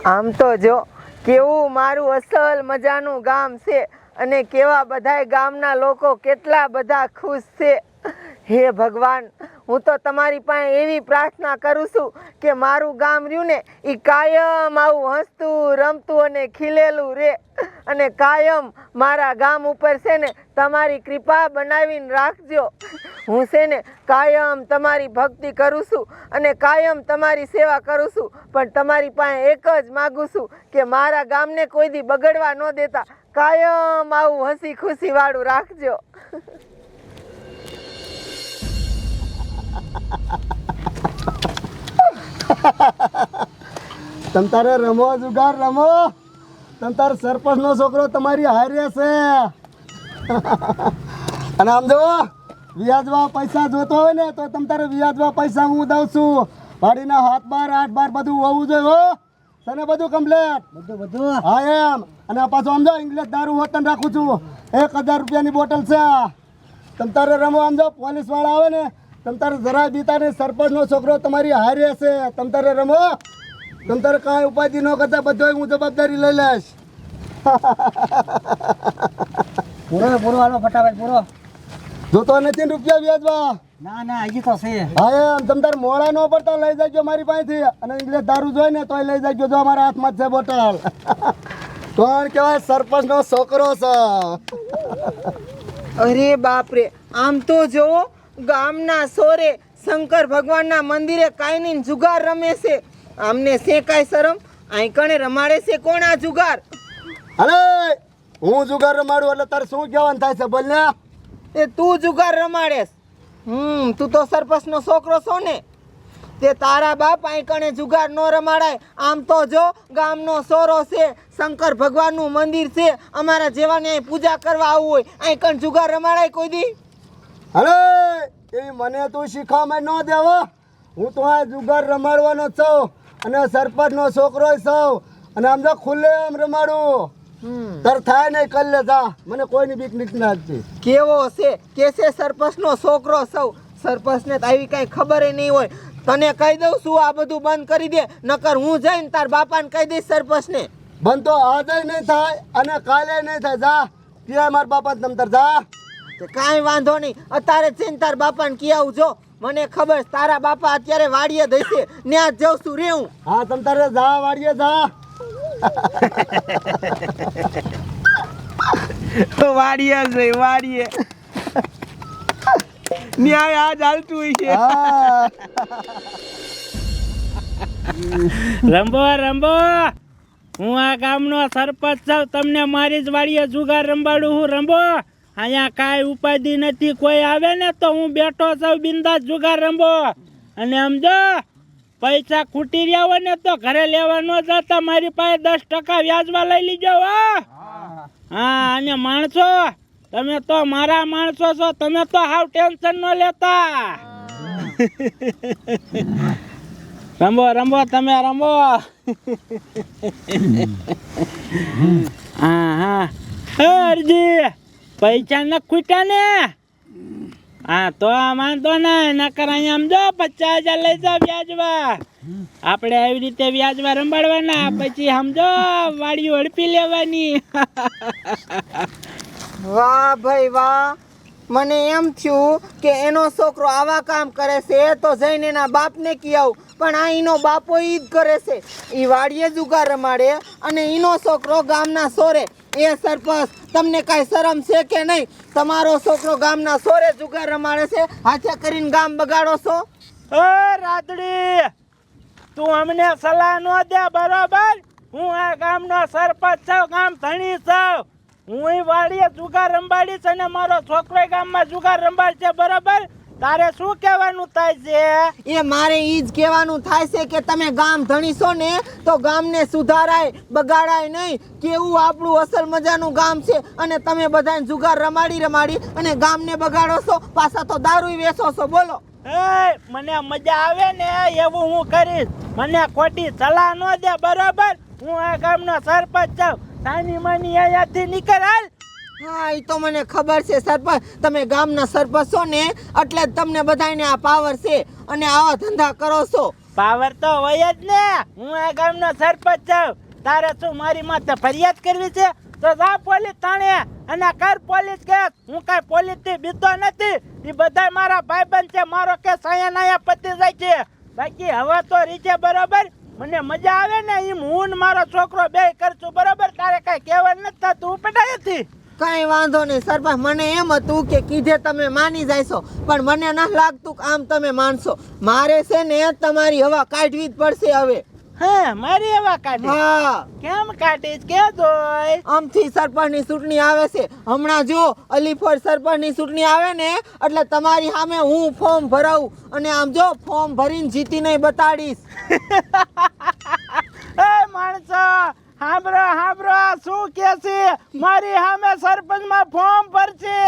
આમ તો જો કેવું મારું અસલ મજાનું ગામ છે અને કેવા બધાય ગામના લોકો કેટલા બધા ખુશ છે. હે ભગવાન, હું તો તમારી પાસે એવી પ્રાર્થના કરું છું કે મારું ગામ રહ્યું ને એ કાયમ આવું હસતું રમતું અને ખીલેલું રહે અને કાયમ મારા ગામ ઉપર છે ને તમારી કૃપા બનાવીને રાખજો. હું છે ને કાયમ તમારી ભક્તિ કરું છું અને કાયમ તમારી સેવા કરું છું, પણ તમારી પાસે એક જ માગું છું કે મારા ગામને કોઈ દી બગડવા ન દેતા કાયમ આવું હસી ખુશી વાળું રાખજો. તમ તારે રમો જુગાર રમો. તમ તારે સરપંચ નો છોકરો તમારી હારે છે. અને આમ જો વ્યાજમાં પૈસા જોતો હોય ને તો તમ તારે વ્યાજમાં પૈસા હું દઉં છું. વાડીના 7 બાર 8 બાર બધું હોવું જોઈએ હો. તને બધું કમ્પ્લેટ બધું હા એમ. અને પાછું આમ જો ઇંગ્લિશ દારૂ વતન રાખું છું. 1000 રૂપિયાની બોટલ છે. તમ તારે રમો. આમ જો પોલીસ વાળા આવે ને તમ તારે જરાય બીતા ને સરપંચ નો છોકરો તમારી હારે છે. તમ તારે રમો. તમ તારે કાંઈ ઉપાધિ ન કરતા બધો હું જવાબદારી લઈ લઈશ. પૂરો હાલો ફટાફટ પૂરો. જોતો નથી ને રૂપિયા વ્યાજમાં? ના હજી તો છે. હા એમ. તમ તારે મોડા ન પડતા લઈ જાજો મારી પાસેથી. અને ઇંગ્લિશ દારૂ જોઈ ને તોય લઈ જાજો. જો અમારા હાથમાં જ છે બોટલ. કોણ કહેવાય? સરપંચ નો છોકરો છે. અરે બાપરે, આમ તો જો ગામના સોરે શંકર ભગવાનના મંદિરે કાયની જુગાર રમે છે. આમને છે કાંઈ શરમ? અહીં કણે રમાડે છે કોણ આ જુગાર? અરે હું જુગાર રમાડું એટલે તારે શું કહેવાનું થાય છે? બોલ ને. એ તું જુગાર રમાડેસ? તું તો સરપંચનો છોકરો છો ને. તે તારા બાપ અહીં કણે જુગાર ન રમાડાય. આમ તો જો ગામનો સોરો છે, શંકર ભગવાનનું મંદિર છે, અમારા જેવાને અહીં પૂજા કરવા આવવું હોય અહીં કણ જુગાર રમાડાય કોઈ દી? અરે એવી મને તું શીખવામાં ન દેવો. હું તો આ જુગાર રમાડવાનો છું અને સરપંચ નો છોકરો છું. અને આમ જો ખુલ્લે આમ રમાડું. તાર થાય નહીં કર લે જા. મને કોઈની બીક નથી લાગતી. કેવો છે કે છે સરપંચનો છોકરો સૌ. સરપંચને તો આવી કાંઈ ખબર નહીં હોય. તને કહી દઉં છું આ બધું બંધ કરી દે, નકર હું જઈને તાર બાપાને કહી દઈશ સરપંચને. બંધ તો આજે નહીં થાય અને કાલે નહીં થાય. જા ત્યાં મારા બાપા તમ તાર જા. કાંઈ વાંધો નહીં, અત્યારે જઈને તાર બાપાને કી આવું. જો મને ખબર છે તારા બાપા અત્યારે વાડીએ દઈશે, ત્યાં જ જાઉં છું રે હું. હા તમ તારે જા વાડીએ જા. વાડીએ છે વાડીએ. ન્યાય આજ હાલતું છે. રંબો હું આ ગામનો સરપંચ છું. તમને મારી જ વાડીએ જુગાર રંબાડું હું. રંબો અહીંયા કાંઈ ઉપાધિ નથી. કોઈ આવે ને તો હું બેઠો છું બિંદાસ જુગાર રંબો. અને સમજો પૈસા ખૂટી રહ્યા હોય ને તો ઘરે લેવા ન જતા, મારી પાસે 10% વ્યાજમાં લઈ લીજો. હા અને માણસો તમે તો મારા માણસો છો. તમે તો હાવ ટેન્શન ન લેતા. રંબો તમે રંબો. હા અરજી પૈસા ન ખૂટ્યા ને? હા તો વાંધો ને. નકર અહીંયા સમજો 50,000 લઈ જાવ વ્યાજમાં. આપણે આવી રીતે વ્યાજમાં રંબાડવાના, પછી સમજો વાડીઓ હડપી લેવાની. વાહ ભાઈ વાહ. મને એમ થયું કે એનો છોકરો આવા કામ કરે છે તો જઈને એના બાપને કી આવું, પણ આ એનો બાપો ઈ જ કરે છે. એ વાડીએ જુગાર રમાડે અને એનો છોકરો ગામના સોરે. એ સરપંચ, તમને કાંઈ શરમ છે કે નહીં? તમારો છોકરો ગામના સોરે જુગાર રમાડે છે, હાથે કરીને ગામ બગાડો છો. રાતડી તું અમને સલાહ ન દે બરોબર. હું આ ગામનો સરપંચ છું, ગામ ધણી છું. હું વાડીએ જુગાર રંબાડીશ અને મારો છોકરો ગામમાં જુગાર રંબાડશે બરોબર. તારે શું કહેવાનું થાય છે? એ મારે ઈ જ કહેવાનું થાય છે કે તમે ગામ ધણીશો ને તો ગામને સુધારાય, બગાડાય નહીં. કેવું આપણું અસલ મજાનું ગામ છે અને તમે બધાને જુગાર રમાડી અને ગામને બગાડો છો, પાછા તો દારૂ વેચો છો. બોલો. મને મજા આવે ને એવું હું કરીશ. મને ખોટી સલાહ ન દે બરોબર. હું આ ગામનો સરપંચ છું. સાની માની અહીંયાથી નીકળ હાલ. હા એ તો મને ખબર છે સરપંચ. તમે ગામના સરપંચ છો ને એટલે જ તમને બધાને આ પાવર છે. અને આવા ધંધા કરો છો? પાવર તો હોય જ ને. હું આ ગામનો સરપંચ છું. તારે શું મારી માથે ફરિયાદ કરવી છે? તો જા પોલીસ થાણે અને કર પોલીસ કેસ. હું કઈ પોલીસ થી બીતો નથી. એ બધા મારા ભાઈબંધ છે. મારો કેસ અહીંયા ને અહીંયા પતી જાય છે. બાકી હવે તો રીચે બરોબર મને મજા આવે ને એમ હું ને મારો છોકરો બે કરશું બરોબર. તારે કઈ કહેવાનું નથી થતું ઉપેટાય હતી. કઈ વાંધો નહીં સરપંચ. મને એમ હતું કે કીધે તમે માની જાયશો, પણ મને ન લાગતું કે આમ તમે માનશો. મારે છે ને તમારી હવા કાઢવી જ પડશે હવે. હા મારી એવા કાઢી. હા, કેમ કાઢીશ કે જોય? આમથી સરપંચની ચૂંટણી આવે છે. હમણાં જો અલીફળ સરપંચની ચૂંટણી આવે ને એટલે તમારી સામે હું ફોર્મ ભરાવું અને આમ જો ફોર્મ ભરીને જીતીને બતાડીશ. એ માણસો હાંભળો હાંભળો આ શું કે છે? મારી સામે સરપંચમાં ફોર્મ ભરશે.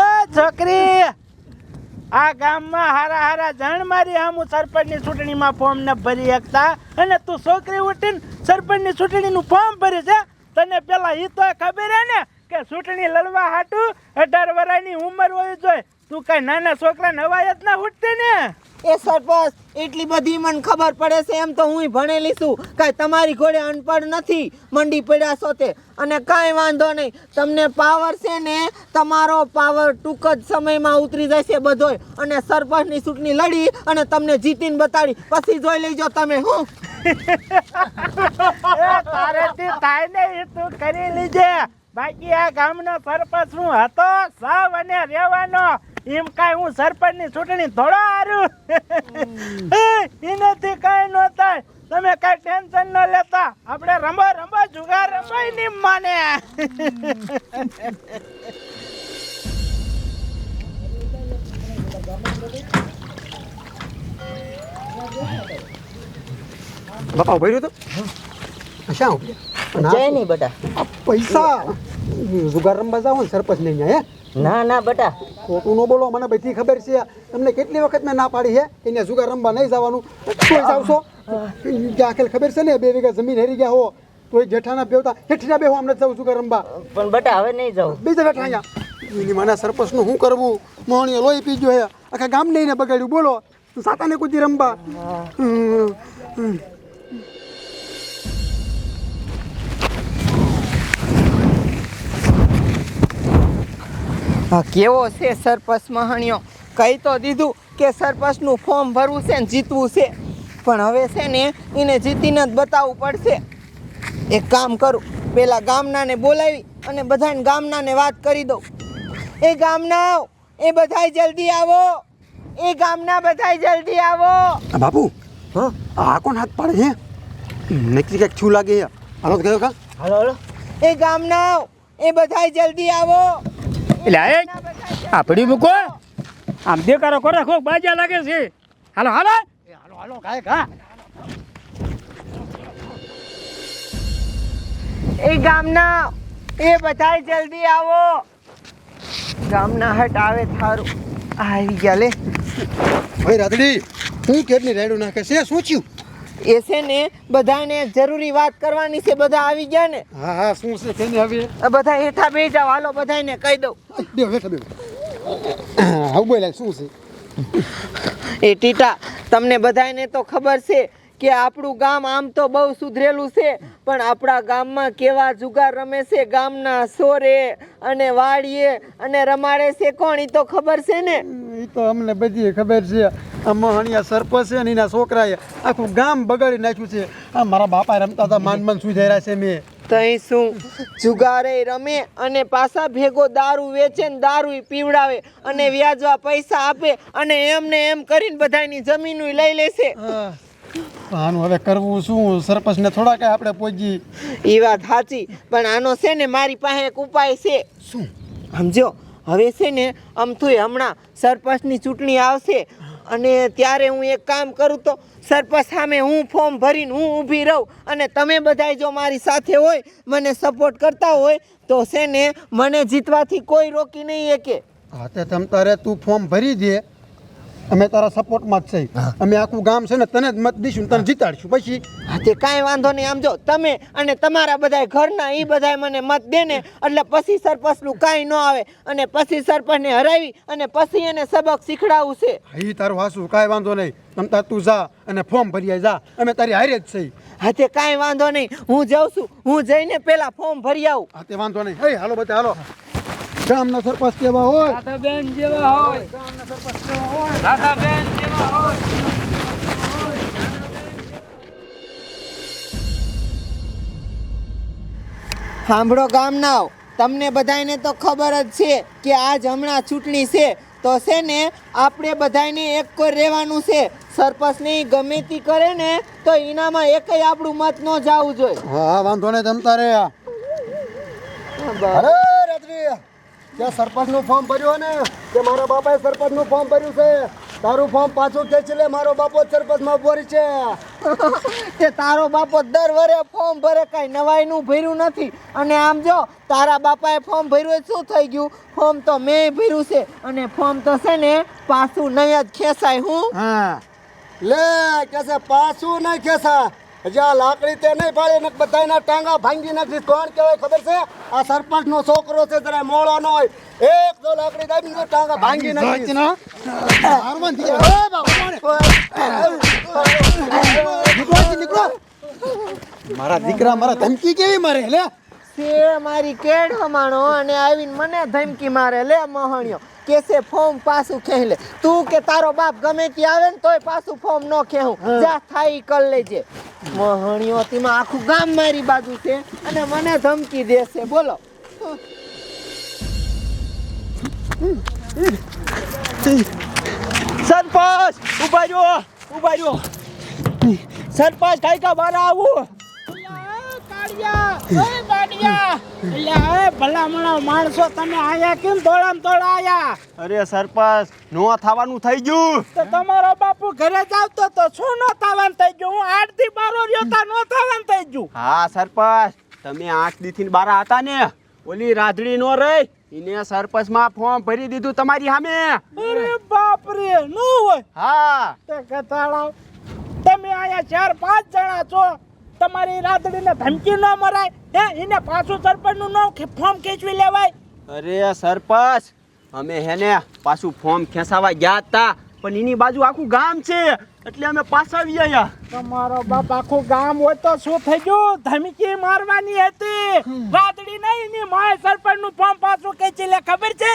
એ છોકરી આ ગામમાં હારા હારા જણ મારી આમું સરપંચની ચૂંટણીમાં ફોર્મ ન ભરી શકતા અને તું છોકરી ઉઠીને સરપંચની ચૂંટણીનું ફોર્મ ભરે છે. તને પેલા ઈ તો ખબર હે ને કે ચૂંટણી લડવા હાટું 18 વર્ષની ઉંમર હોવી જોઈએ. તું કઈ નાના છોકરાને હવાય જ ના ઉઠતી ને. એ સરપંચ એટલી બધી મને ખબર પડે છે એમ તો હું ભણેલી છું. કાંઈ તમારી ઘોડે અનપઢ નથી. મંડી પડ્યા છો તે. અને કાંઈ વાંધો નહીં. તમને પાવર છે ને, તમારો પાવર ટૂંક જ સમયમાં ઉતરી જશે બધોય. અને સરપંચની ચૂંટણી લડી અને તમને જીતીને બતાડી પછી જોઈ લેજો તમે. હું તારેથી થાય ને એ તું કરી લીજે. બાકી આ ગામનો સરપંચ હું હતો સાવ અને રહેવાનો. એમ કાંઈ હું સરપંચની ચૂંટણી થોડો હારું. એનાથી કાંઈ ન થાય. તમે કાંઈ ટેન્શન ન લેતા. આપણે રમો રમો જુગાર રમાય નહીં માને. બાપા ભર્યો તો શા જય નહીં બેટા. પૈસા જુગાર રમવા જાવ સરપંચ નહીં હે? ના ના બેટા, ખોટું ન બોલો. મને બધી ખબર છે. તમને કેટલી વખત મેં ના પાડી છે કે ત્યાં જુગાર રમવા નહીં જવાનું. તોય જાવ છો. આખેલ ખબર છે ને 2 વીઘા જમીન હેરી ગયા હો તોય જેઠાના બેવતા હેઠીના બેહો અમને જાવ જુગાર રમવા. પણ બેટા હવે નહીં જાઉં. બીજા બેઠા અહીંયા એની માના સરપંચનું શું કરવું? મોહણીએ લોહી પીજો હે. આખા ગામ નહીં બગાડ્યું. બોલો સાતાને કુદી રમવા. હા, કેવો છે સરપંચ મહાણિયો. કહી તો દીધું કે સરપંચનું ફોર્મ ભરવું છે ને જીતવું છે, પણ હવે છે ને એને જીતીને જ બતાવવું પડશે. એક કામ કરું, પેલા ગામનાને બોલાવી અને બધાને ગામનાને વાત કરી દઉં. એ ગામના, એ બધાય જલ્દી આવો. એ ગામના બધાય જલ્દી આવો. બાપુ હા આ કોણ હાથ પાડે છે? નક્કી કંઈક થયું લાગે. હાલો તો ગયો કા. હાલો હાલો. એ ગામના, એ બધાય જલ્દી આવો. એટલે આ પડી મૂકો. આમ દેકારો કરો રાખો બાજા લાગે છે. હાલો હાલો હાલો હાલો કાય કા. એ ગામના, એ બધાય જલ્દી આવો. ગામના હટ આવે થારું. આવી ગયા લે. ભાઈ રાતડી હું કેટલી રેડું નાખે છે? શું થયું? એ છે ને બધાને એક જરૂરી વાત કરવાની છે. બધા આવી ગયા ને? હા હા શું છે કેને હવે? બધા હેઠા બેસી જાવ. હાલો બધાને કહી દઉં. બેહો હેઠા બેહો. હા બોલ શું છે? એ ટીટા, તમને બધાને તો ખબર છે કે આપણું ગામ આમ તો બહુ સુધરેલું છે, પણ આપણા ગામમાં કેવા જુગાર રમે છે. ગામના સોરે અને વાડીએ અને રમાડે છે કોણ? ઈ તો ખબર છે ને? એ તો અમને બધી ખબર છે. આ મહાણિયા સરપંચ છે ને એના છોકરાએ આખું ગામ બગાડી નાખ્યું છે. આ મારા બાપા રમતા હતા માન સુઈ રહ્યા છે. મેં તઈ શું જુગારે રમે અને પાછા ભેગો દારૂ વેચે ને દારૂ પીવડાવે અને વ્યાજવા પૈસા આપે અને એમને એમ કરીને બધાની જમીનો લઈ લેશે. આનું હવે કરવું શું? સરપંચને થોડા કઈ આપણે પહોંચી. એ વાત સાચી, પણ આનો છે ને મારી પાસે એક ઉપાય છે. શું? સમજો, હવે છે ને અમથુંય હમણાં સરપંચની ચૂંટણી આવશે અને ત્યારે હું એક કામ કરું તો સરપંચ સામે હું ફોર્મ ભરીને હું ઊભી રહું અને તમે બધાય જો મારી સાથે હોય, મને સપોર્ટ કરતા હોય તો છે ને મને જીતવાથી કોઈ રોકી નહીં શકે. હા તે તમ તારે તું ફોર્મ ભરી દે અમે તારા સપોર્ટમાં જ છીએ અમે આખું ગામ છે ને તને જ મત દઈશું ને તને જીતાડશું પછી હા તે કાંઈ વાંધો નહીં. આમ જો તમે અને તમારા બધા ઘરના એ બધા મને મત દે ને એટલે પછી સરપંચનું કાંઈ ન આવે અને પછી સરપંચને હરાવી અને પછી એને સબક શીખડાવવું છે. એ તારું હાસું કાંઈ વાંધો નહીં તમ તાર તું જા અને ફોર્મ ભરી આય જા અમે તારી હારે જ છીએ હા તે કાંઈ વાંધો નહીં. હું જાઉં છું. હું જઈને પેલા ફોર્મ ભરી આવું. હા તે વાંધો નહીં હે હાલો બધા હાલો ગામના સરપંચ કેવા હોય રાધાબેન જેવા હોય રાધાબેન જેવા હોય. સાંભળો ગામનાઓ, તમને બધાયને તો ખબર જ છે કે આજ હમણાં ચૂંટણી છે તો છે ને આપણે બધાયને એક કોઈ રહેવાનું છે. સરપંચને ઈ ગમે તી કરે ને તો એનામાં એકય આપણું મત ન જાવું જોઈએ. હા વાંધો નહીં તમ તારે અરે રાત્રી ત્યાં સરપંચનું ફોર્મ ભર્યું ને કે મારા બાપાએ સરપંચનું ફોર્મ ભર્યું છે તારું ફોર્મ પાછું ખેંચી લે મારો બાપો સરપંચમાં બોરી છે તે તારો બાપો દર વરે ફોર્મ ભરે, કાંઈ નવાઈનું ભર્યું નથી. અને આમ જો તારા બાપાએ ફોર્મ ભર્યું હોય શું થઈ ગયું? ફોર્મ તો મેં ભર્યું છે અને ફોર્મ તો છે ને પાછું નહીં જ ખેંચાય. હું હા લે કે છે પાછું નહીં ખેંચા જ્યાં લાકડી તે નહીં પાડે ને બધાના ટાંગા ભાંગી નાખી કોણ કહેવાય ખબર છે? આ સરપંચનો છોકરો છે જરા મોળો ન હોય એક જો લાકડી દાબી તો ટાંગા ભાંગી નાખી મારા દીકરા મારા ધમકી કેવી મારે લે તે મારી કેડ હમાણો અને આવીને મને ધમકી મારે. લે મહણિયો કે છે ફોર્મ પાછું ખેંચ લે. તું કે તારો બાપ ગમે ત્યાં આવે ને તોય પાછું ફોર્મ ન ખેવું. જા થાય ઈ કર લેજે. મહણિયો તેમાં આખું ગામ મારી બાજુ છે અને મને ધમકી દેશે. બોલો સરપંચ ઉભા રહ્યો સરપંચ કઈ કા બહાર આવું ભલામણા માણસો તમે આયા કેમ દોડામ દોડા આયા? અરે સરપંચ નો થવાનું થઈ ગયું તો તમારો બાપુ ઘરે જાવતો તો શું નો થવાનું થઈ ગયું? હું 8 થી 12 રહ્યો તા નો થવાનું થઈ ગયું. હા સરપંચ તમે 8 દી થી 12 હતા ને ઓલી રાધડી નો રહી એને સરપંચ માં ફોર્મ ભરી દીધું તમારી સામે. અરે બાપ રે નો હોય. હા તે કથાળા તમે આયા 4-5 જણા છો તમારી રાધડીને ધમકી ન મરાય હે? એને પાછું સરપંચનું નામ ફોર્મ ખેંચવી લેવાય. અરે સરપંચ અમે હેને પાછું ફોર્મ ખેંચાવા ગયા હતા પણ એની બાજુ આખું ગામ છે એટલે અમે પાછા આવી આવ્યા. તમારો બાપ આખું ગામ હોય તો શું થઈ ગયું? ધમકી મારવાની હતી. રાધડી નહીં એની માય સરપંચનું ફોર્મ પાછું ખેંચી લે ખબર છે?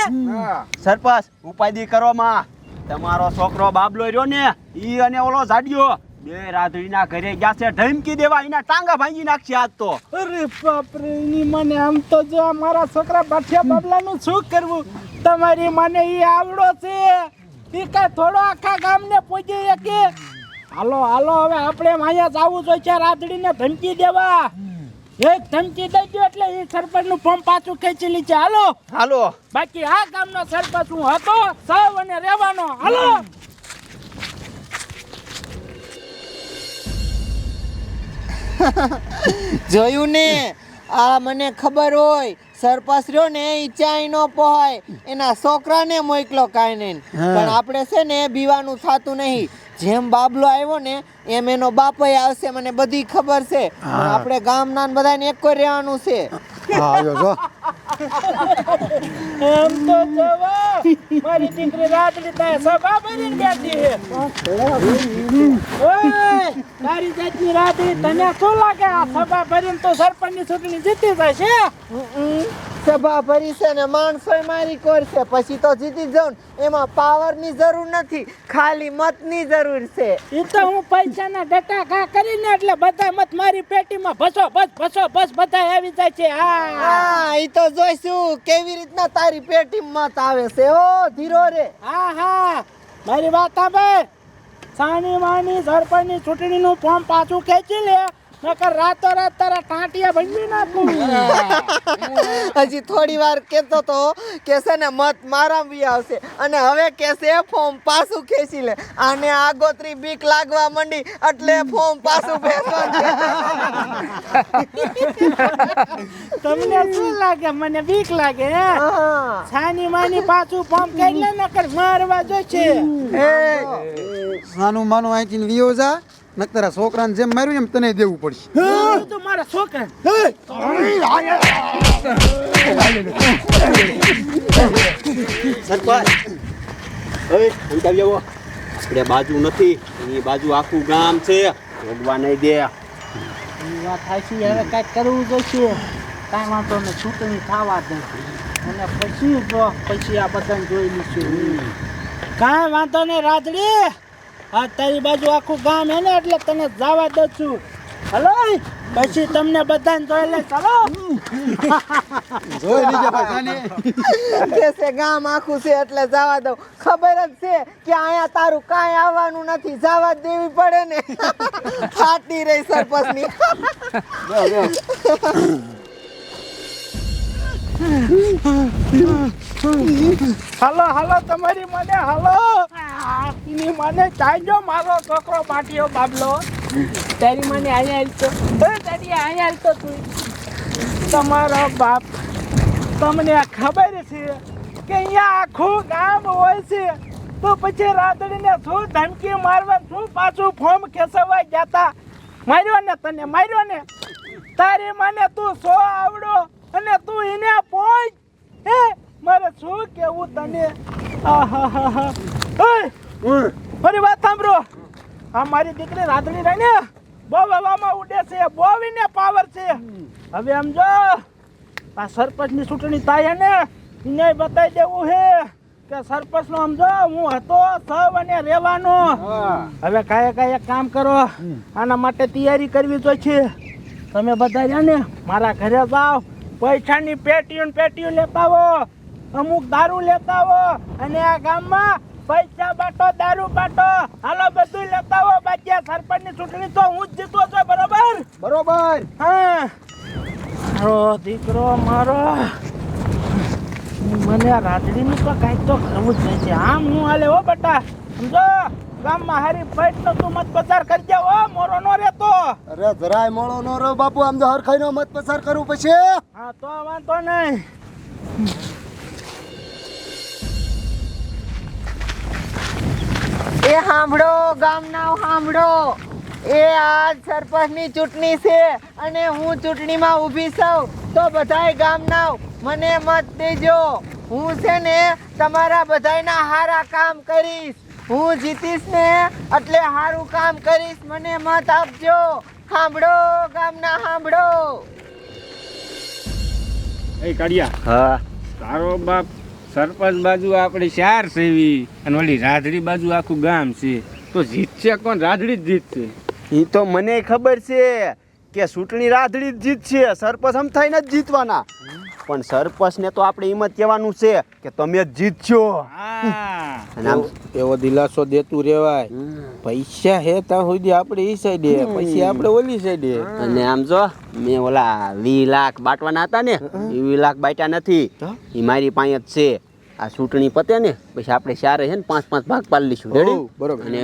સરપંચ ઉપાધિ કરવામાં તમારો છોકરો બાબલો રહ્યો ને ઈ અને ઓલો જાડિયો બે રાધડીના ઘરે ગયા છે ધમકી દેવા એના ટાંગા ભાંગી નાખશે આજ તો. અરે બાપ રે એની મને આમ તો જો મારા છોકરા બાઠિયા બાબલાનું શું કરવું? તમારી મને ઈ આવડો છે ઈ કાંઈ થોડો આખા ગામને પૂજી શકે? હાલો હવે આપણે અહીંયા જવું જોઈએ છે રાધડીને ધમકી દેવા. એક ધમકી દઈ દો એટલે એ સરપંચનું ફોર્મ પાછું ખેંચી લે છે. હાલો બાકી આ ગામનો સરપંચ હું હતો સૌ અને રહેવાનો. હાલો જોયું ને? આ મને ખબર હોય સરપંચ રહ્યો ને ઈ ચાય નો પહોય એના છોકરાને મોકલો કાંઈ નહીં. પણ આપણે છે ને બીવાનું થતું નહીં. જેમ બાબલો આવ્યો ને એમ એનો બાપય આવશે મને બધી ખબર છે. પણ આપણે ગામના બધાને એક કોઈ રહેવાનું છે. હા આવ્યો જો એમ તો જવા મારી દીકરી રાત્રિ તાય સભા ભરીને બેઠી છે. ઓય તારી જાતની રાત્રિ તને શું લાગે આ સભા ભરીને તો સરપંચની ચૂંટણી જીતી જશે? સભા ભરી છે ને માણસોય મારી કરશે પછી તો જીતી જાઉં. એમાં પાવરની જરૂર નથી, ખાલી મતની જરૂર છે. એ તો હું પૈસાના ડટા ઘા કરીને એટલે બધા મત મારી પેટીમાં ભસો બસ બધા આવી જાય છે. હા ઈ તો જોઈશું કેવી રીતના તારી પેટીમાં મત આવે છે. ઓ ધીરો રે. હા મારી વાત સાંભળ. સાની માની સરપંચની ચૂંટણીનું ફોર્મ પાછું ખેંચી લે નકર રાતો રાત તારા ટાંટિયા ભંડી નાખું. હજી થોડી વાર કહેતો તો કે છે ને મત મારામાં આવશે અને હવે કહેશે ફોર્મ પાછું ખેંચી લે. આને આગોતરી બીક લાગવા માંડી એટલે ફોર્મ પાછું ખેંચવાનું. તમને શું લાગે મને બીક લાગે હે? હા. છાની માની પાછું ફોર્મ કાઢી લે નકર મારવા જોશે. સાનું માનું અહીંથી વિયો જા નક તારા છોકરાને જેમ માર્યું એમ તને દેવું પડશે. તું તો મારા છોકરા સરપંચ હવે અંકાવી આવો. આપણે બાજુ નથી, એ બાજુ આખું ગામ છે, ભોગવા નહીં દે. વાત સાચી. હવે કાંઈક કરવું જોઈશે. કાંઈ વાંધો નહીં, ચૂંટણી થવા દે અને પછી આ બધાને જોઈ લઈશું. કાંઈ વાંધો નહીં રાજડી. આ તારી બાજુ આખું ગામ હે ને એટલે તને જવા દઉં છું. હલો પછી તમને બધાને જોઈ લે. ચાલો જોઈ લીજે ભાઈ જાને. કહેશે ગામ આખું છે એટલે જવા દઉં. ખબર જ છે કે અહીંયા તારું કાંઈ આવવાનું નથી, જવા જ દેવી પડે ને. ફાટી રહી સરપંચની. હાલો હાલો તમારી મને હાલો. એની મને ચાલજો મારો છોકરો પાટીયો બાબલો. તારી મને અહીંયા આવતો તારી અહીંયા આવતો તું. તમારો બાપ તમને ખબર છે કે અહીંયા આખું ગામ હોય છે તો પછી રાતડીને શું ધમકી મારવા શું પાછું ફોર્મ ખેંચવા જતા. માર્યો ને તને માર્યો ને. તારી મને તું સો આવડો અને તું એને પહોંચ. હે મારે શું કેવું તને. આહાહાહા. ઓય મારી વાત સાંભળો. આ મારી દીકરી રાધડી રહી ને બહુ હવામાં ઉડે છે, બહુ એને પાવર છે. હવે આમ જો આ સરપંચની ચૂંટણી થાય ને એને બતાવી દેવું છે કે સરપંચનો આમ જો હું હતો સૌ અને રહેવાનો. હવે કાંઈ એક કામ કરો, આના માટે તૈયારી કરવી જોઈએ. તમે બધા રહ્યા ને મારા ઘરે જાઓ, પૈસાની પેટીઓ લેતા આવો, અમુક દારૂ લેતા આવો અને આ ગામમાં પૈસા બાટો દારૂ બાટો હાલો બધું લેતા આવો. બાકી આ સરપંચની ચૂંટણી તો હું જ જીતવો છું. બરોબર બરોબર. હા. મારો દીકરો મારો મને આ રાજડીનું તો કાંઈક તો કરવું જ નહીં છે. આમ હું હાલે હો બેટા. સમજો ગામમાં હારી ફાઈટ નો તું મત પસાર કરી દે. હો મોરો નો રહેતો. અરે જરાય મોળો નો રહ્યો બાપુ, આમ તો હરખાઈનો મત પસાર કરવું પછી. હા તો વાંધો નહીં. એ સાંભળો ગામના સાંભળો. એ આજ સરપંચની ચૂંટણી છે અને હું ચૂંટણીમાં ઊભી છું તો બધાય ગામના મને મત દેજો. હું છે ને તમારા બધાયના હારા કામ કરીશ. હું જીતીશ ને એટલે સારું કામ કરીશ. મને મત આપજો. સાંભળો ગામના સાંભળો. એ કાળિયા, હા તારો બાપ સરપંચ બાજુ આપણે ચાર સેવી અને ઓલી રાધડી બાજુ આખું ગામ છે, તો જીતશે કોણ? રાધડી જ જીતશે. એ તો મને ખબર છે કે ચૂંટણી રાધડી જ જીતશે, સરપંચ આમ થઈને જ જીતવાના. પણ સરપંચને તો આપણે એમ જ કહેવાનું છે કે તમે જ જીતશો. હા, અને આમ એવો દિલાસો દેતું રેવાય. પૈસા હે ત્યાં સુધી આપણે ઈ સાઈડે, પછી આપણે ઓલી સાઈડે. અને આમ જો મેં ઓલા 20 લાખ બાટવાના હતા ને, એ 20 લાખ બાટ્યા નથી, એ મારી પાસે જ છે. આ ચૂંટણી પતે ને પછી આપણે ચારે છે ને 5-5 ભાગ પાડી લઈશું. રેડી? બરોબર. અને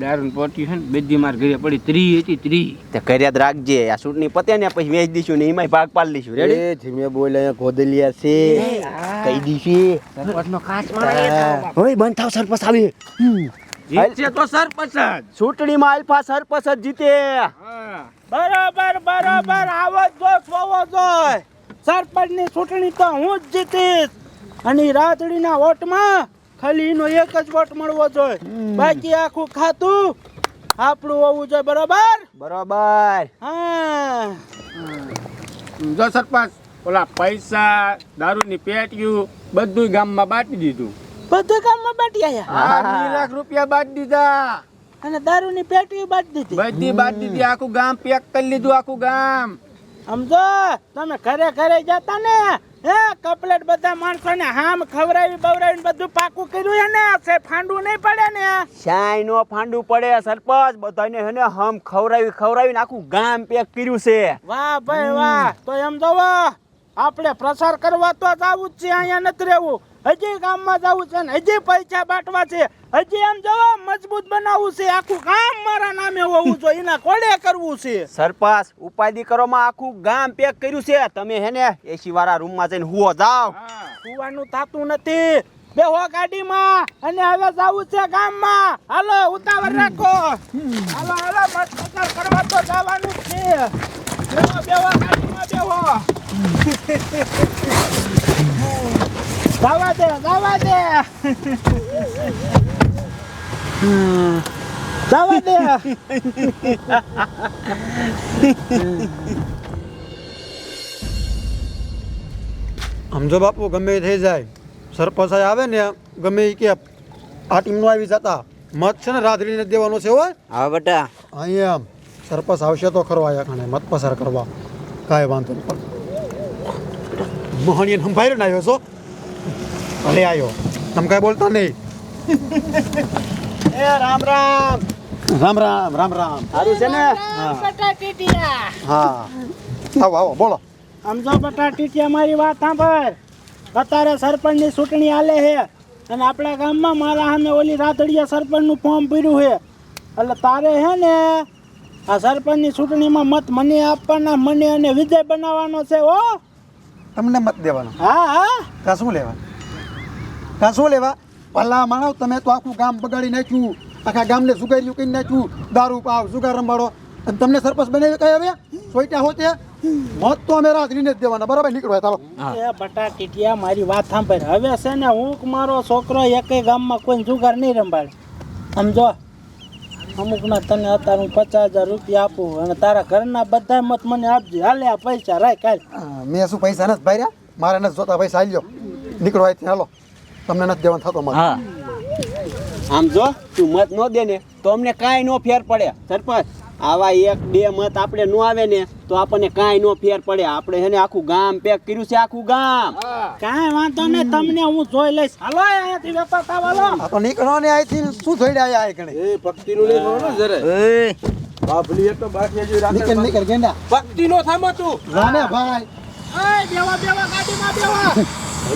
દારૂ પોટી છે ને બેદી માર ઘરે પડી 30 હતી 30. તે કર્યા જ રાખજે. આ ચૂંટણી પતે ને પછી વેચી દઈશું ને એમાંય ભાગ પાડી લઈશું. રેડી? એ ધીમે બોલ, અહીંયા ગોદલિયા છે કહી દીધી. સરપંચનો કાચ મારે. ઓય બંધ થાવ, સરપંચ આવે. જીતશે તો સરપંચ જ. ચૂંટણીમાં આલ્ફા સરપંચ જ જીતે. હા. બરાબર બરાબર. આવો જ જો જોવો જોય. સરપંચની ચૂંટણી તો હું જ જીતીશ અને રાતડીના વોટમાં ખાલી એનો એક જ વોટ મળવો જોઈએ. બાકી આખું ખાતું આપણું હોવું જોઈએ. બરાબર. બરોબર. હા જો સરપંચ, ઓલા પૈસા દારૂની પેટીયું બધું ગામમાં બાટી દીધું. બધું કામમાં બાટી આયા 2 લાખ રૂપિયા બાટી દીધા. અને દારૂની પેટી બાટી દીધી. બધી બાટી દીધી. આખું ગામ પેક કરી લીધું. આખું ગામ. સમજો તમે ઘરે ઘરે જતા ને હે કપલેટ બધા માણસોને હામ ખવડાવી બવડાવીને બધું પાકું કર્યું હે ને છે ફાંડું નહીં પડે ને શાય નો ફાંડું પડે સરપંચ બધાને હેને હમ ખવરાવીને આખું ગામ પેક કર્યું છે. વાહ ભાઈ વાહ તો એમ જોવો આપણે પ્રસાર કરવા તો જવું જ છે અહીંયા નથી રહેવું હજી ગામમાં જવું છે ને હજી પૈસા બાંટવા છે હજી એમ જોવો મજબૂત બનાવવું છે આખું ગામ મારા નામે હોવું જોઈએ એના કોડે કરવું છે સરપંચ ઉપાધિ કરવામાં આખું ગામ પેક કર્યું છે. તમે હેને એસી વાળા રૂમમાં જઈને હુઓ જાવ. સુવાનું થાતું નથી બેહો ગાડીમાં અને હવે જવું છે ગામમાં હાલો ઉતાવળ રાખો હાલો હાલો મત પ્રચાર કરવા તો જવાનું જ છે બેહો બેહો ગાડીમાં બેહો જવા દે જવા દે જવા દે સમજો બાપુ ગમે એ થઈ જાય સરપંચ આવે ને ગમે એ કે આ ટીમનો આવી જતા મત છે ને રાધડીને દેવાનો છે હોય. હા બેટા અહીંયા આમ સરપંચ આવશે તો ખરો આયા ખાને મત પસાર કરવા કાંઈ વાંધો નહીં. મોહણીએ સંભાળ્યો ને આવ્યો છો ભલે આવ્યો તમે કાંઈ બોલતા નહીં. એ રામ રામ રામ રામ રામ રામ સારું છે ને? હા આવો આવો બોલો. સમજો બટા ટીટિયા મારી વાત સાંભળ અત્યારે સરપંચની ચૂંટણી આલે છે અને આપણા ગામમાં મારા સામે ઓલી રાતડિયા સરપંચનું ફોર્મ ભર્યું છે એટલે તારે હે ને આ સરપંચની ચૂંટણીમાં મત મને આપવાના મને અને વિજય બનાવવાનો છે હો. તમને મત દેવાનો હા હા કાં શું લેવા કાં શું લેવા ભલા માણસ તમે તો આખું ગામ બગાડી નાખ્યું આખા ગામને સુગાર્યું કરી નાખ્યું દારૂ પાવ સુગાર રંબાડો અને તમને સરપંચ બનાવી કઈ હવે સોઈટા હોતે મત તો અમે રાત્રિને જ દેવાના બરાબર નીકળો ચાલો. એ બટા ટીટિયા મારી વાત સાંભળ હવે છે ને હું કે મારો છોકરો એકેય ગામમાં કોઈ જુગાર નહીં રંભાડે સમજો અમુકના તને અત્યારે હું 50,000 રૂપિયા આપું અને તારા ઘરના બધા મત મને આપજે હાલે આ પૈસા રાખ કાલ મેં શું પૈસા નથી ભર્યા મારે નથી જોતા પૈસા આલ્યો નીકળો અહીંથી હાલો તમને નથી દેવાનો થતો મત. હા આમ જો તું મત ન દે ને તો અમને કાંઈ નો ફેર પડે સરપંચ. આવા એક બે મત આપણે નો આવે ને તો આપણને કાંઈ નો ફેર પડે. આપણે હેને આખું ગામ પેક કર્યું છે આખું ગામ. કાંઈ વાંધો નહીં તમને હું જોઈ લઈશ હાલો અહીંયાથી વેપાર થાવાલો આ તો નીકળો ને અહીંથી શું થોડી આયા આ કણે એ ભક્તિનું લઈ જવાનું જરે એ બાપલી એક તો બાકી હજી રાખે નીકળ નીકળ ગેંડા ભક્તિનો થામો તું જાને ભાઈ ઓય બેવા બેવા ગાડીમાં બેવા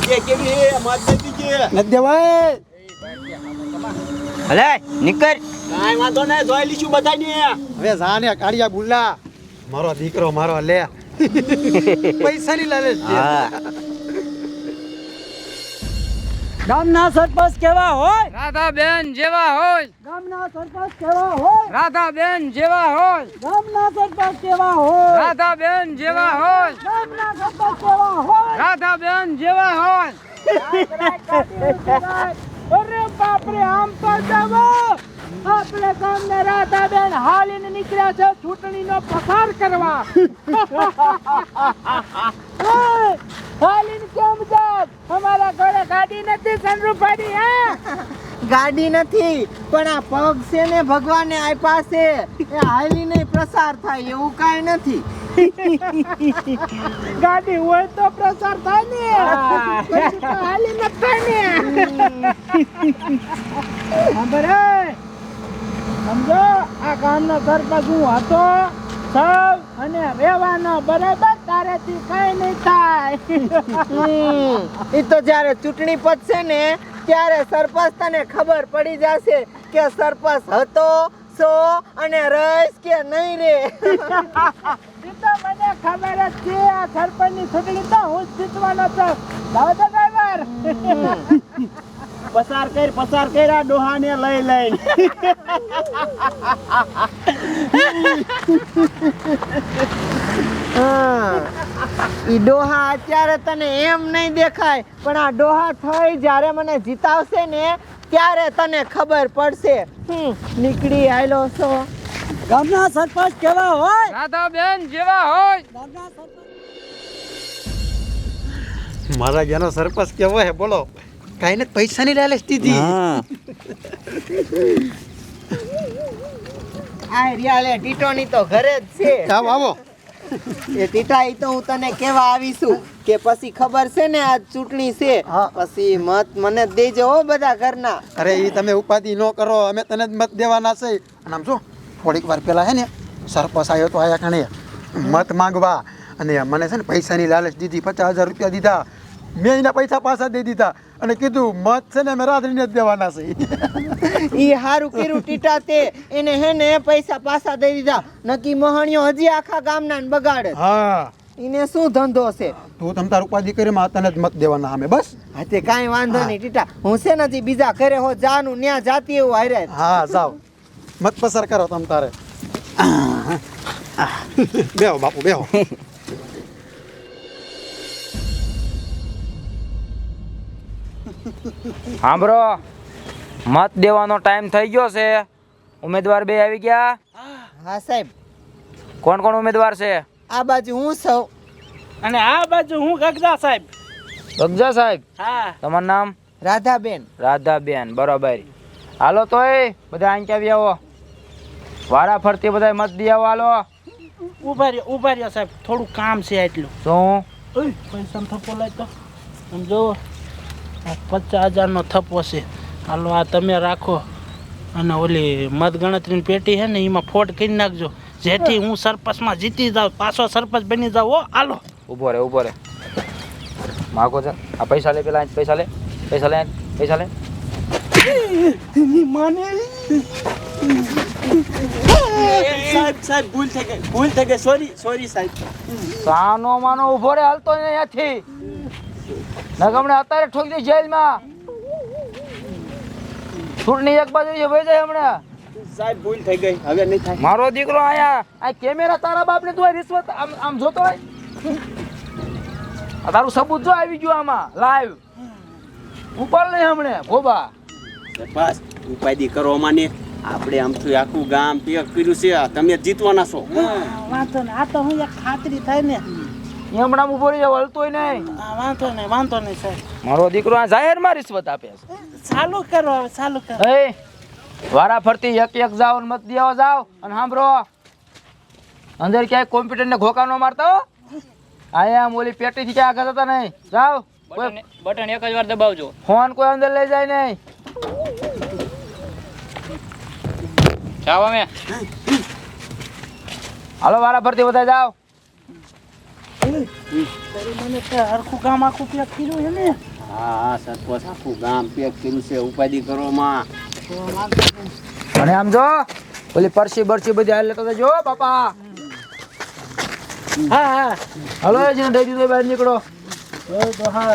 હજી કેવી મત દઈ દીજે. નથી દેવાય ભલે નીકળ. કાંઈ વાંધો નહીં જોઈ લઈશું બધાને. હવે જાને કાળિયા બુલ્લા મારો દીકરો મારો લે પૈસાની લાલચ છે. ગામના સરપંચ કેવા હોય રાધાબેન જેવા હોય ગામના સરપંચ કેવા હોય રાધાબેન જેવા હોય ગામના સરપંચ કેવા હોય રાધાબેન જેવા હોય ગામના સરપંચ કેવા હોય રાધાબેન જેવા હોય. અરે બાપરે આમ તો જાવો આપણે ગામને રાધાબેન હાલીને નીકળ્યા છે ચૂંટણીનો પ્રચાર કરવા હાલીને કેમ જાવ અમારા ઘરે ગાડી નથી સનરૂફાડી હે ગાડી નથી પણ આ પગ છે ને ભગવાને આપ્યા છે એ હાલી નહીં પ્રસાર થાય એવું કાંઈ નથી. ગાડી હોય તો પ્રચાર થાય ને પછી તો હાલી ન થાય ને ખબર હે સમજો આ ગામનો સરપંચ હું હતો સૌ અને રહેવાનો બરાબર તારેથી કઈ નહીં થાય એ તો જ્યારે ચૂંટણી પતશે ને ત્યારે સરપંચ તને ખબર પડી જશે કે સરપંચ હતો સો અને રહીશ કે નહીં રે. એ તો મને ખબર જ છે આ સરપંચની ચૂંટણી તો હું જ જીતવાનો છું. લાવો તો ડ્રાઈવર પસાર કર આ ડોહાને લઈ લઈને. ઈ ડોહા અત્યારે તને એમ નહીં દેખાય પણ આ ડોહા થઈ જ્યારે મને જીતાવશે ને ત્યારે તને ખબર પડશે. નીકળી આયલો છો. ગામના સરપંચ કેવા હોય રાધાબેન જેવા હોય ગામના સરપંચ મારા જ્યાંનો સરપંચ કેવો હે બોલો કાંઈ નથી પૈસાની લાલચ દીધી. આ રિયાલે ટીટોની તો ઘરે જ છે. આવો આવો એ ટીટા ઈ તો હું તને કેવા આવીશું કે પછી ખબર છે ને આજ ચૂંટણી છે હા. પછી મત મને જ દેજો હો બધા ઘરના. અરે એ તમે ઉપાધિ ન કરો, અમે તને જ મત દેવાના છે. અને આમ જો થોડીક વાર પહેલા હે ને સરપંચ આવ્યો તો આયા કણે મત માંગવા, અને મને છે ને પૈસાની લાલચ દીધી, 50,000 રૂપિયા દીધા. મેં એના પૈસા પાછા દઈ દીધા અને કીધું મત છે ને અમે રાત્રિને જ દેવાના છે. ઈ હારું કર્યું ટીટા તે એને હે ને પૈસા પાછા દઈ દીધા, નકી મહાણિયો હજી આખા ગામના ને બગાડે. હા, ઈને શું ધંધો છે? તું તમ તાર ઉપાધિ કરી માં તને જ મત દેવાના અમે બસ. હા તે કાંઈ વાંધો નહીં ટીટા, હું છે ને હજી બીજા ઘરે હો જાનું ન્યા જાતી એવું હારે. હા જાઓ, મત પસાર કરો તમ તારે. બેહો બાપુ બેહો. સાંભળો, મત દેવાનો ટાઈમ થઈ ગયો છે. ઉમેદવાર બે આવી ગયા. હા સાહેબ, કોણ કોણ ઉમેદવાર છે? આ બાજુ હું સૌ. અને આ બાજુ હું ગગજા સાહેબ. ગગજા સાહેબ, હા તમારું નામ? રાધાબેન. રાધાબેન, બરોબર. હાલો તોય બધા અહીં આવી આવો, વારા ફરતી બધા મત દી આવો. હાલો ઉભા રહ્યો સાહેબ, થોડું કામ છે એટલું. શું? પૈસા થપ્પો લાય તો આમ જો 50,000 નો થપ્પો છે. હાલો આ તમે રાખો, અને ઓલી મત ગણતરીની પેટી છે ને એમાં ફોટ કરી નાખજો, જેથી હું સરપંચમાં જીતી જાઉં, પાછો સરપંચ બની જાઉં. હો હાલો. ઊભો રે ઊભો રે, માગો છે. આ પૈસા લે, પેલા અહીં પૈસા લે, પૈસા લે, પૈસા લે. સાહેબ ભૂલ થઈ ગઈ, સોરી સાહેબ. સાનો માનો ઊભો રે, હાલતો નહીં અહીંયાથી. નગમણે અત્યારે ઠોકી દે જેલમાં. ચૂંટણી એક બાજુ છે, વહી જાય હમણાં. સાહેબ ભૂલ થઈ ગઈ, હવે નહીં થાય. મારો દીકરો આયા, આ કેમેરા તારા બાપને તું આ રિશ્વત આમ જોતો હોય. આ તારું સબૂત જો આવી ગયું આમાં લાઈવ. ઉપર નહીં હમણે ગોબા. બસ ઉપાધિ કરો માને, આપણે આમથી આખું ગામ પેક કર્યું છે, તમે જીતવાના છો. વાંધો ને, આ તો હું એક ખાતરી થાય ને. હમણાં ઉભો રહી જાવ, હલતોય નહીં. વાંધો નહીં સાહેબ. મારો દીકરો આ જાહેરમાં રિશ્વત આપે છે. ચાલુ કરો હવે, ચાલુ કરો. એ વારા ફરતી એક એક જાઓ ને મત દેવા જાઓ. અને સાંભળો, અંદર ક્યાંય કોમ્પ્યુટર ને ઘોકા ન મારતા હો. આયા આમ ઓલી પેટી થી ક્યાં આગળ જતા નહીં. જાઓ, બટન એક જ વાર દબાવજો. ફોન કોઈ અંદર લઈ જાય નહીં. જાઓ અમે. હાલો વારા ફરતી બધા જાઓ. મને હરખું કામ આખું પેક કર્યું છે ને. હા સરપંચ આખું ગામ પેક કર્યું છે, ઉપાધિ કરો માં. અને આમ જો ઓલી પરસી બરસી બધી હાલ લેતો જજો બાપા. હા હા હાલો જેને દઈ દીધો બહાર નીકળો. તો હા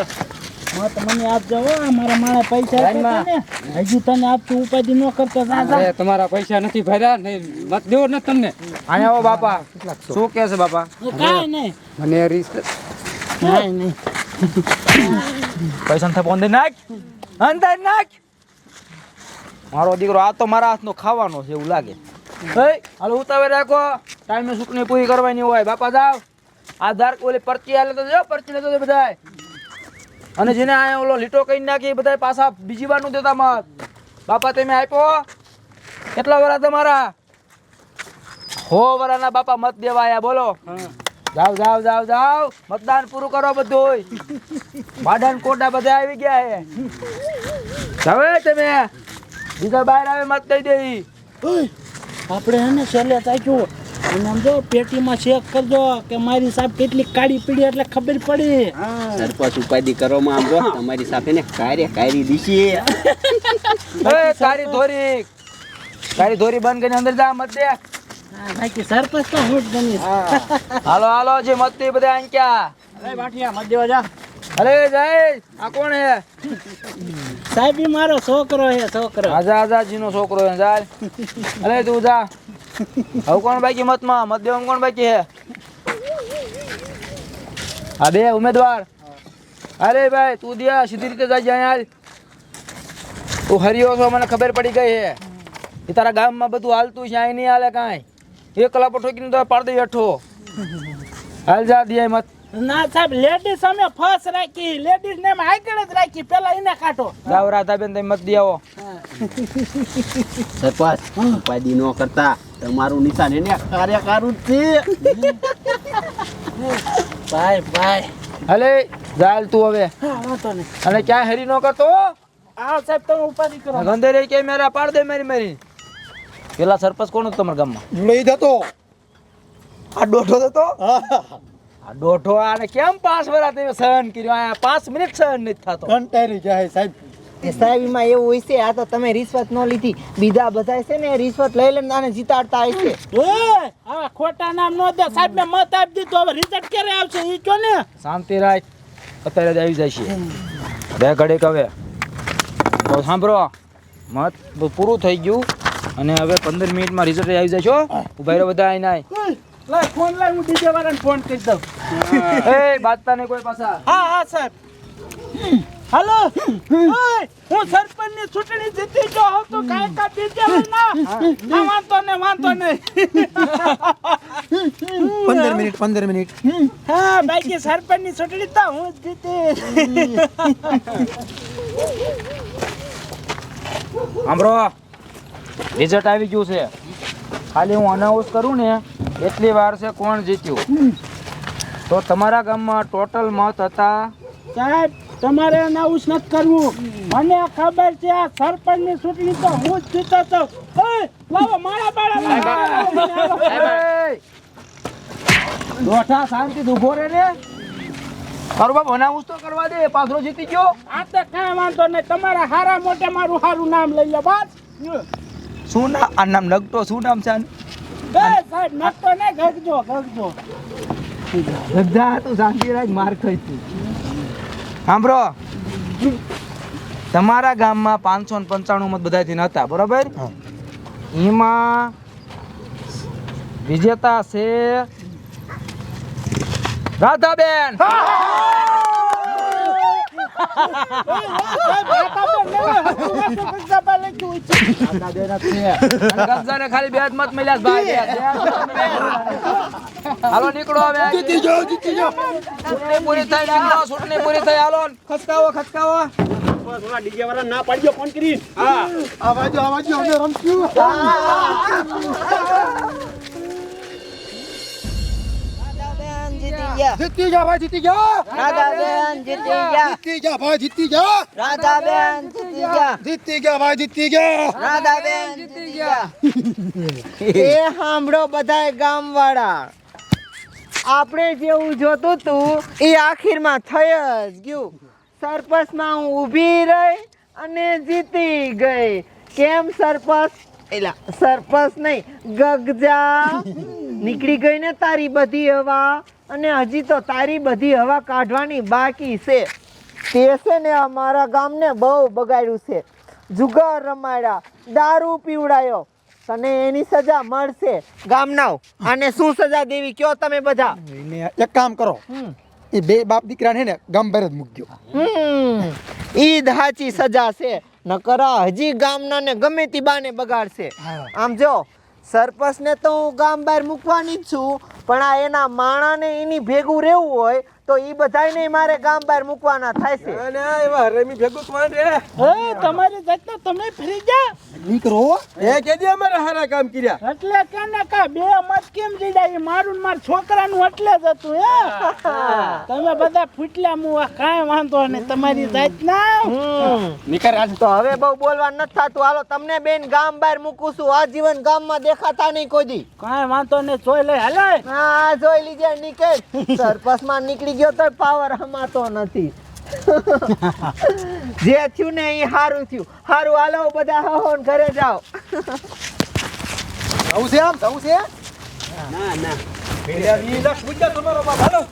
મત મને આપજો હો, મારા માણે પૈસા આપ્યા હતા ને, હજી તને આપતું ઉપાધિ ન કરતો. અરે તમારા પૈસા નથી ભર્યા ને મત દેવો ને તમને. અહીંયા આવો બાપા. શું કહે છે બાપા? કાંઈ નહીં, મને રીસ કાંઈ નહીં. પૈસા થપો અંદર નાખ, અંદર નાખ. મારો દીકરો આ તો મારા હાથનો ખાવાનો છે એવું લાગે. હાલો ઉતાવે રાખો, ટાઈમે ચૂંટણી પૂરી કરવાની હોય. બાપા જાવ, આધાર ઓલી પરચી હાલે તો જો, પરચી લેતો બધાય. અને જેને આ ઓલો લીટો કઈ નાખી બધા પાછા બીજી વાર નું દેતા મત. બાપા તમે આપ્યો કેટલા વરા તમારા? 100 વરાના બાપા મત દેવા આયા. બોલો જાવ જાવ જાવ જાવ, મતદાન પૂરું કરો બધું. માડાન કોટા બધા આવી ગયા હે. હવે તમે બીજા બહાર આવે મત દઈ દે. આપણે હે ને છેલ્લે ચાખ્યું, અને આમ જો પેટીમાં ચેક કરજો કે મારી સાહેબ કેટલી કાળી પીડી, એટલે ખબર પડી. સરપંચ ઉપાધિ કરો માં, આમ જો તમારી સાથે ને કારી દીશી. એ તારી ધોરી બંધ કરીને અંદર જા, મત દે. બાકી સરપંચ તો હું જ બનીશ. હાલો હાલો, જે મત દે બધા અહીં ક્યાં? અરે બાઠિયા મત દેવા જા. અરે જય, આ કોણ હે? સાહેબ ઈ મારો છોકરો હે, છોકરો. આજા આજા જીનો છોકરો હે. ચાલ અરે તું જા. હવે કોણ બાકી મતમાં? મત દેવામાં કોણ બાકી હે? આ બે ઉમેદવાર. અરે ભાઈ તું દે, સીધી રીતે જાય અહીંયા. તું હરિયો છો, મને ખબર પડી ગઈ હે. એ તારા ગામમાં બધું હાલતું છે, અહીં નહીં હાલે કાંઈ. એક કલાક ઠોકીને તો પાડી દઈ હેઠો. હાલ જા દે મત. ના સાહેબ, લેડીઝ અમે ફર્સ્ટ રાખી, લેડીઝ ને અમે આગળ જ રાખી, પેલા એને કાઢો. જાઓ રાધાબેન, તમે મત દે આવો. સરપંચ ઉપાધિ ન કરતા, તમારું નિશાન એને કાર્યકારું જ છે. ભાઈ ભાઈ હાલે જાલ તું હવે વાંધો નહીં. અને ક્યાં હેરી ન કરતો હા સાહેબ તમે ઉપાધિ કરો. ગંધેરે કે મેરા પાડ દે મારી પેલા સરપંચ કોણ હતો તમારા ગામમાં? લઈ જતો આ દોઢો હતો. હા આ દોઢો આને કેમ 5 વર્ષ તમે સહન કર્યો? આ 5 મિનિટ સહન નથી થતો. કંટાળી જાય સાહેબ. એ સાહેબ એમાં એવું હોય છે, આ તો તમે રિશ્વત ન લીધી, બીજા બધા છે ને રિશ્વત લઈ લઈને આને જીતાડતા હશે. ઓય આ ખોટા નામ નો દે સાહેબ. મેં મત આપી દીધો, હવે રિઝલ્ટ ક્યારે આવશે ઈ કયો ને. શાંતિ રાખ, અત્યારે જ આવી જાય છે બે ઘડીક. હવે તો સાંભળો, મત પૂરું થઈ ગયું અને હવે 15 મિનિટમાં રિઝલ્ટ આવી જાય છો. ઉભા રહો બધા આઈ નાય. લાય ફોન લાય, હું ડીજે વાળાને ફોન કરી દઉં. એ બાતતા ને કોઈ પાછા. હા હા સાહેબ. હાલો ઓય હું સરપંચની ચૂંટણી જીતી ગયો હોઉં તો કાંઈ કા ડીજે વાળા ના વાંધો નહીં. 15 મિનિટ હા બાકી સરપંચની ચૂંટણી તો હું જ જીતી. સાંભળો, રિઝલ્ટ આવી ગયું છે. ખાલી હું અનાઉન્સ કરું ને એટલી વાર છે કોણ જીત્યું. તો તમારા ગામમાં ટોટલ મત હતા સાહેબ તમારે અનાઉન્સ નથી કરવું. મને ખબર છે આ સરપંચની ચૂંટણી તો હું જ જીતો તો. ઓય લાવો મારા બાળા લાવો. દોઠા શાંતિથી ઊભો રહે ને. મારું બાપ અનાઉન્સ તો કરવા દે. પાછો જીતી ગયો. આ તો કાંઈ વાંધો નહીં. તમારા હારા મોટે મારું સારું નામ લઈ લો બસ. શું નામ? આ નામ નગટો શું નામ છે? સાહેબ નકતો ને ગગજો. બધા તું શાંતિ રાખ, માર ખાઈશું. સાંભળો, તમારા ગામમાં 595 મત બધાથી નતા, બરોબર? એમાં વિજેતા છે રાધાબેન. રાધાબેન ખાલી 2 જ મત મળ્યા છે ભાઈ. હાલો નીકળો હવે. જીતી જાઓ ચૂંટણી પૂરી થઈ, નીકળો. ચૂંટણી પૂરી થઈ, હાલો ખસકાવો. થોડા ડીજે વાળા ના પાડજો ફોન કરી. હા આવાજો અમે રમશું. જીતી જા ભાઈ, જીતી જા. રાધાબેન જીતી ગયા. જીતી જા ભાઈ, જીતી જા. રાધાબેન જીતી ગયા. જીતી ગયા ભાઈ, જીતી ગયા. રાધાબેન જીતી ગયા. એ સાંભળો બધાય ગામવાળા, આપણે જેવું જોતું તું એ આખીરમાં થઈ જ ગયું. સરપંચમાં હું ઊભી રહી અને જીતી ગઈ. કેમ સરપંચ? એલા સરપંચ નહીં, ગગજા નીકળી ગઈ ને તારી બધી હવા. અને હજી તો તારી બધી હવા કાઢવાની બાકી છે. તે છે ને અમારા ગામને બહુ બગાડ્યું છે. જુગાર રમાડ્યા, દારૂ પીવડાયો. તને એની સજા મળશે. ગામનાઓ આને શું સજા દેવી કયો તમે બધા? એને એક કામ કરો, એ બે બાપ દીકરાને ને ગામ બહાર જ મૂકજો. ઈ સાચી સજા છે. નકર હજી ગામના ને ગમે તે બાને બગાડશે. આમ જો સરપંચ ને તો હું ગામ બહાર મૂકવાની જ છું, પણ આ એના માણાને એની ભેગું રહેવું હોય તો ઈ બધાયને મારે ગામ બહાર મૂકવાના થાય છે. તમારી જાતના તમે ફરી જા. નીકળો. એટલે કે ને કા 2 મત કેમ જીડાય? મારું ને મારા છોકરાનું એટલે જ હતું. તમે બધા ફૂટલા મુવા, કાંઈ વાંધો નહીં. તમારી જાતના તો હવે બહુ બોલવા નથી થતું. હાલો તમને બેન ગામ બહાર મૂકું છું. આજીવન ગામમાં દેખાતા નહીં કોઈ દી. કાંઈ વાંધો નહીં. જોઈ લે હાલે. હા જોઈ લીજે. નીકળ. સરપંચ માં નીકળી ગયો તો પાવર હમાતો નથી. જે થયું ને એ સારું થયું. સારું હાલો બધા હહોન ઘરે જાઓ. જવું છે આમ, જવું છે. ના ના તમારો બાપ હાલો.